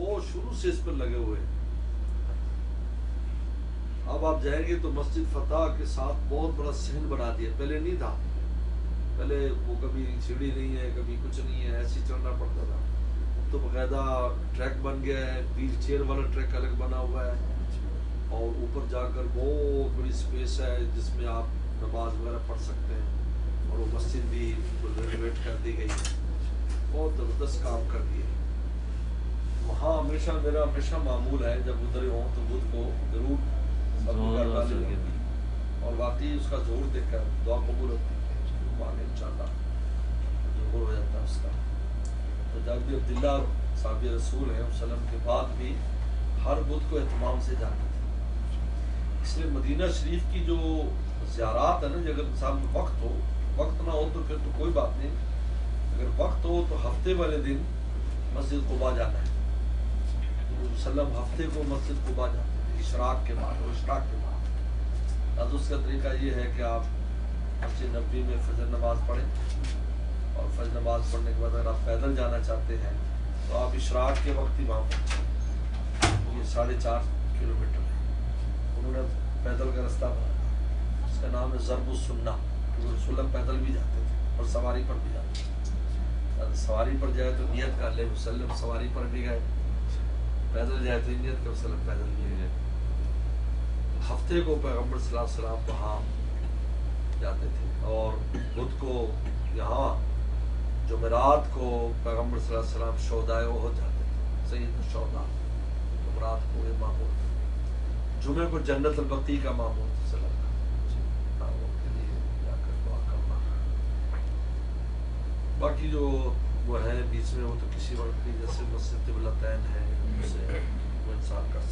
بہت شروع سے اس پر لگے ہوئے ہیں. اب آپ جائیں گے تو مسجد فتح کے ساتھ بہت بڑا صحن بنا دیا. پہلے نہیں تھا. پہلے وہ کبھی سیڑھی نہیں ہے, کبھی کچھ نہیں ہے, ایسے ہی چلنا پڑتا تھا. اب تو باقاعدہ ٹریک بن گیا ہے, ویل چیئر والا ٹریک الگ بنا ہوا ہے, اور اوپر جا کر بہت بڑی اسپیس ہے جس میں آپ نماز وغیرہ پڑھ سکتے ہیں. اور وہ مسجد بھی رینوویٹ کر دی گئی ہے. بہت زبردست کام کر دیے. وہاں ہمیشہ میرا معمول ہے جب ادھر ہوں تو بدھ کو ضرور اپنے گھر والے ہوتی, اور واقعی اس کا ظہور دیکھ کر دعا قبول ہوتی ہے. انشاءاللہ ظہور ہو جاتا ہے اس کا. تو جابر عبداللہ صحابی رسول ہیں وسلم کے بعد بھی ہر بدھ کو اہتمام سے جاتے تھے. اس لیے مدینہ شریف کی جو زیارات ہے نا, اگر انسان میں وقت ہو, وقت نہ ہو تو پھر تو کوئی بات نہیں, اگر وقت ہو تو ہفتے والے دن مسجد قباء جانا ہے. وسلم ہفتے کو مسجد قباء جاتے تھے اشراق کے بعد. اور اشراق کے بعد اب اس کا طریقہ یہ ہے کہ آپ مسجد نبوی میں فجر نماز پڑھیں, اور فجر نماز پڑھنے کے بعد اگر آپ پیدل جانا چاہتے ہیں تو آپ اشراق کے وقت ہی وہاں پہنچیں. یہ 4.5 کلومیٹر ہے. انہوں نے پیدل کا رستہ بنایا, اس کا نام ہے ضرب السنہ, کیونکہ رسول اللہ پیدل بھی جاتے تھے اور سواری پر بھی جاتے تھے. سواری پر جائے تو نیت کر لے وسلم سواری پر بھی گئے, پیدل جائے تو نیت کر وسلم پیدل بھی گئے. ہفتے کو پیغمبر صلی اللہ علیہ وسلم وہاں جاتے تھے, اور بدھ کو یہاں جمعرات کو پیغمبر صلی اللہ علیہ وسلم شہدائے احد جاتے تھے. سید الشہداء جمعرات کو یہ معمول تھا. جمعے کو جنت البقیع کا معمول تھا صلی اللہ علیہ وسلم کے لیے جا کر دعا کرنا. باقی جو وہ ہے بیچ میں وہ تو کسی وقت بھی, جیسے مسجد قبلتین ہے, اسے وہ انسان کر